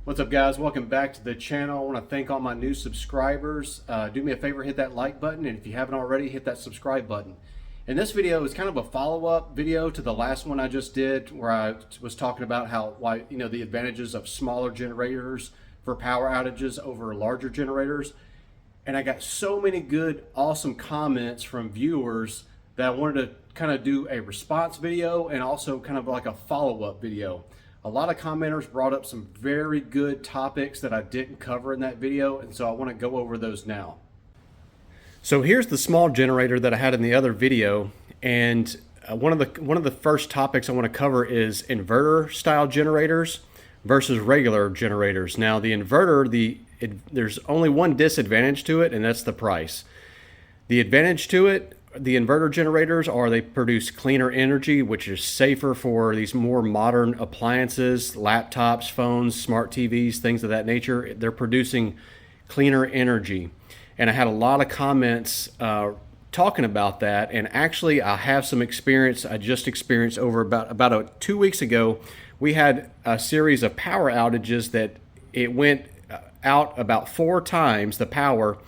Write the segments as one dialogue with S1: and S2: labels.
S1: What's up, guys? Welcome back to the channel. I want to thank all my new subscribers. Do me a favor, hit that like button, and if you haven't already, hit that subscribe button. And this video is kind of a follow-up video to the last one I just did, where I was talking about the advantages of smaller generators for power outages over larger generators. And I got so many good, awesome comments from viewers that I wanted to kind of do a response video and also kind of like a follow-up video. A lot of commenters brought up some very good topics that I didn't cover in that video, and so I want to go over those now. So here's the small generator that I had in the other video, and one of the first topics I want to cover is inverter style generators versus regular generators. Now the inverter, there's only one disadvantage to it, and that's the price. The advantage to it, the inverter generators, are they produce cleaner energy, which is safer for these more modern appliances, laptops, phones, smart TVs, things of that nature. They're producing cleaner energy. And I had a lot of comments talking about that. And actually, I have some experience. I just experienced over about 2 weeks ago. We had a series of power outages that it went out about 4 times the power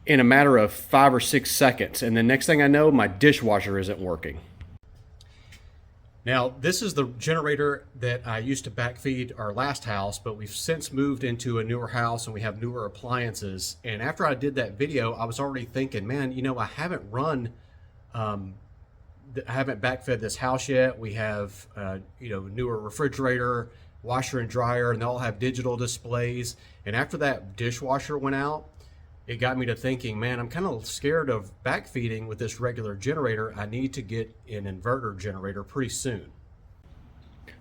S1: in a matter of 5 or 6 seconds. And the next thing I know, my dishwasher isn't working. Now, this is the generator that I used to backfeed our last house, but we've since moved into a newer house and we have newer appliances. And after I did that video, I was already thinking, man, I haven't backfed this house yet. We have, newer refrigerator, washer and dryer, and they all have digital displays. And after that dishwasher went out, it got me to thinking, man, I'm kind of scared of backfeeding with this regular generator. I need to get an inverter generator pretty soon.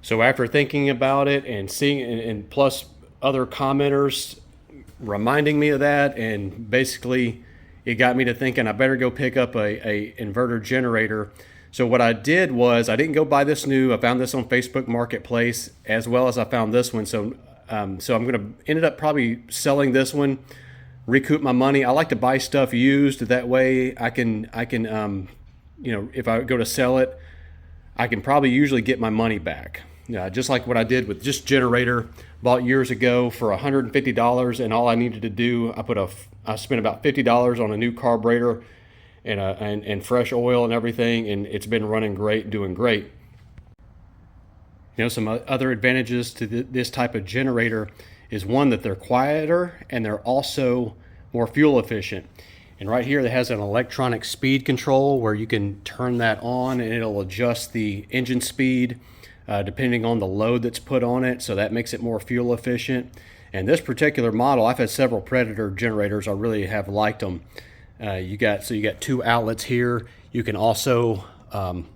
S1: So after thinking about it and seeing, and plus other commenters reminding me of that, and basically it got me to thinking I better go pick up a inverter generator. So what I did was I didn't go buy this new. I found this on Facebook Marketplace as well as I found this one. So I'm going to ended up probably selling this one, recoup my money. I like to buy stuff used. That way I can if I go to sell it, I can probably usually get my money back. Just like what I did with just generator, bought years ago for $150, and all I needed to do, I spent about $50 on a new carburetor and fresh oil and everything, and it's been running great, doing great. Some other advantages to this type of generator is, one, that they're quieter and they're also more fuel efficient. And right here it has an electronic speed control where you can turn that on and it'll adjust the engine speed depending on the load that's put on it, so that makes it more fuel efficient. And this particular model, I've had several Predator generators. I really have liked them. You got 2 outlets here. You can also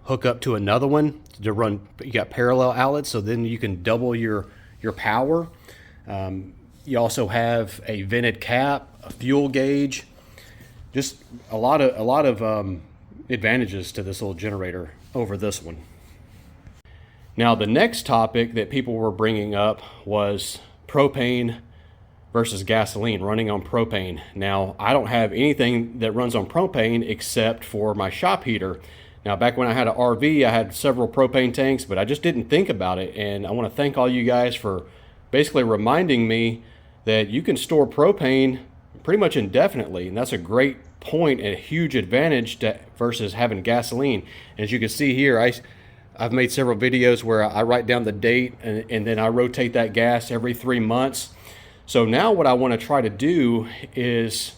S1: hook up to another one to run. You got parallel outlets, so then you can double your power. You also have a vented cap, a fuel gauge, just a lot of advantages to this little generator over this one. Now, the next topic that people were bringing up was propane versus gasoline, running on propane. Now, I don't have anything that runs on propane except for my shop heater. Now, back when I had an RV, I had several propane tanks, but I just didn't think about it. And I want to thank all you guys for basically reminding me that you can store propane pretty much indefinitely, and that's a great point and a huge advantage versus having gasoline. As you can see here, I've made several videos where I write down the date and then I rotate that gas every 3 months. So now what I want to try to do is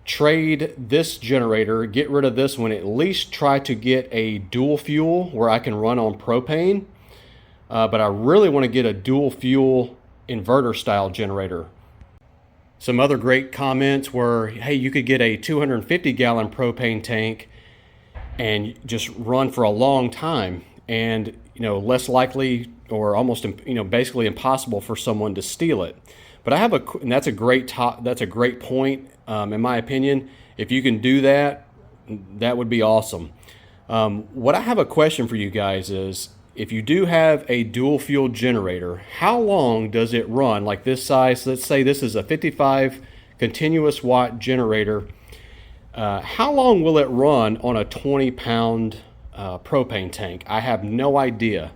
S1: trade this generator, get rid of this one, at least try to get a dual fuel where I can run on propane, but I really want to get a dual fuel inverter style generator. Some other great comments were, hey, you could get a 250 gallon propane tank and just run for a long time, and less likely, or almost basically impossible for someone to steal it. But I have and that's a great point, in my opinion. If you can do that, that would be awesome. What I have a question for you guys is, if you do have a dual fuel generator, how long does it run? Like this size, let's say this is a 55 continuous watt generator. How long will it run on a 20-pound propane tank? I have no idea.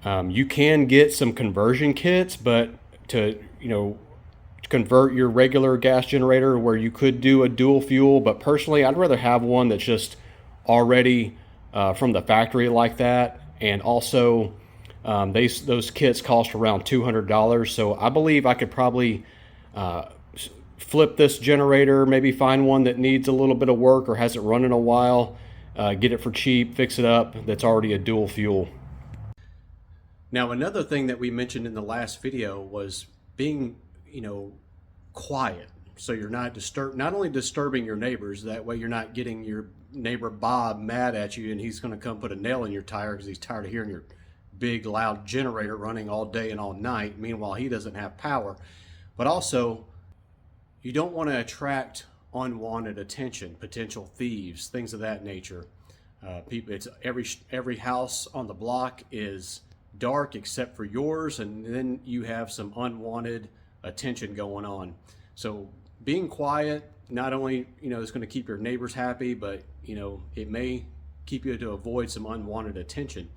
S1: You can get some conversion kits, but to, convert your regular gas generator where you could do a dual fuel, but personally I'd rather have one that's just already from the factory like that. And also those kits cost around $200, so I believe I could probably flip this generator, maybe find one that needs a little bit of work or hasn't run in a while, get it for cheap, fix it up, that's already a dual fuel. Now, another thing that we mentioned in the last video was being, quiet. So you're not only disturbing your neighbors, that way you're not getting your neighbor Bob mad at you and he's going to come put a nail in your tire because he's tired of hearing your big loud generator running all day and all night. Meanwhile, he doesn't have power. But also, you don't want to attract unwanted attention, potential thieves, things of that nature. It's every house on the block is dark except for yours, and then you have some unwanted attention going on. So being quiet not only is going to keep your neighbors happy, but it may keep you to avoid some unwanted attention.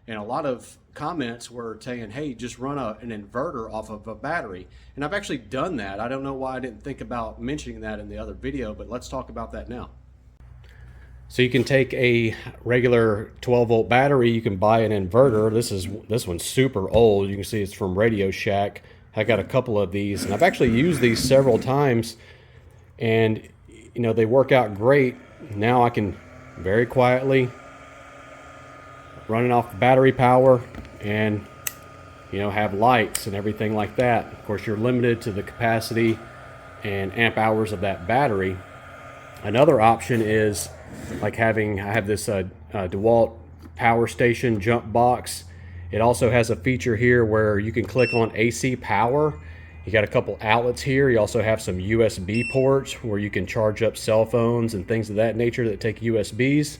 S1: And a lot of comments were saying, hey, just run an inverter off of a battery. And I've actually done that. I don't know why I didn't think about mentioning that in the other video, but let's talk about that now. So you can take a regular 12-volt battery, you can buy an inverter. This one's super old. You can see it's from Radio Shack. I got a couple of these, and I've actually used these several times, and they work out great. Now I can very quietly run it off battery power and have lights and everything like that. Of course, you're limited to the capacity and amp hours of that battery. Another option is like I have this DeWalt power station jump box. It also has a feature here where you can click on AC power. You got a couple outlets here. You also have some USB ports where you can charge up cell phones and things of that nature that take USBs.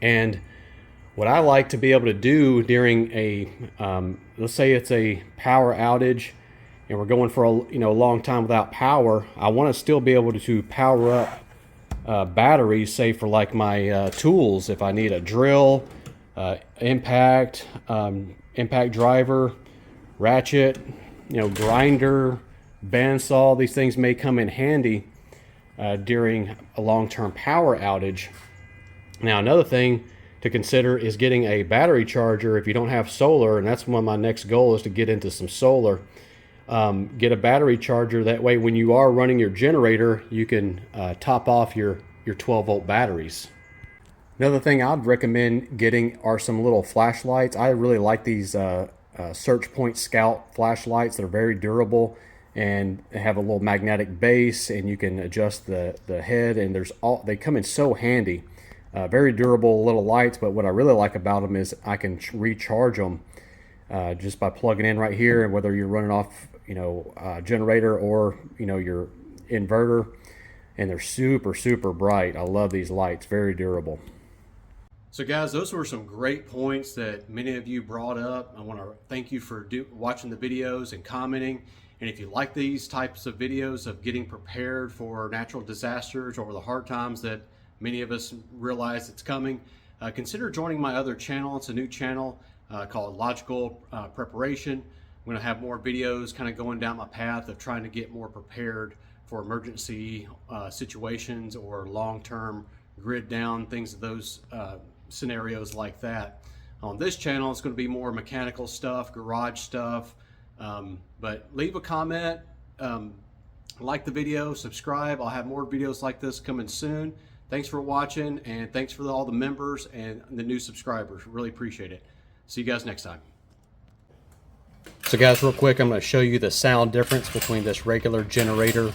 S1: And what I like to be able to do during a, let's say it's a power outage and we're going for a long time without power, I want to still be able to power up batteries, say for like my tools, if I need a drill, impact driver, ratchet, grinder, bandsaw. These things may come in handy during a long-term power outage. Now, another thing to consider is getting a battery charger if you don't have solar, and that's one of my next goal is to get into some solar. Get a battery charger, that way when you are running your generator you can top off your 12-volt batteries. Another thing I'd recommend getting are some little flashlights. I really like these Search Point Scout flashlights. They're very durable and they have a little magnetic base, and you can adjust the head, and they come in so handy. Very durable little lights, but what I really like about them is I can recharge them just by plugging in right here, and whether you're running off generator or your inverter, and they're super bright. I love these lights, very durable. So guys, those were some great points that many of you brought up. I want to thank you for watching the videos and commenting. And if you like these types of videos of getting prepared for natural disasters or the hard times that many of us realize it's coming, consider joining my other channel. It's a new channel called Logical Preparation. I'm going to have more videos kind of going down my path of trying to get more prepared for emergency situations or long-term grid down, things of those scenarios like that. On this channel, it's going to be more mechanical stuff, garage stuff, but leave a comment, like the video, subscribe. I'll have more videos like this coming soon. Thanks for watching, and thanks for all the members and the new subscribers. Really appreciate it. See you guys next time. So guys, real quick, I'm going to show you the sound difference between this regular generator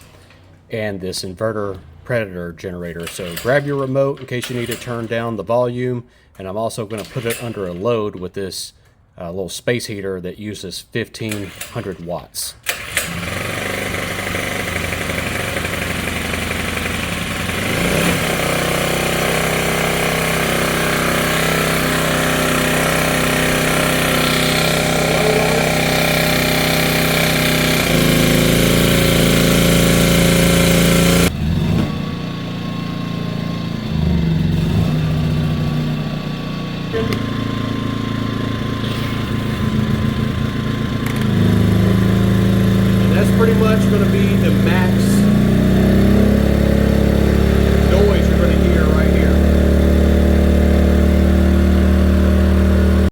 S1: and this inverter Predator generator. So grab your remote in case you need to turn down the volume, and I'm also going to put it under a load with this little space heater that uses 1500 watts. pretty much going to be the max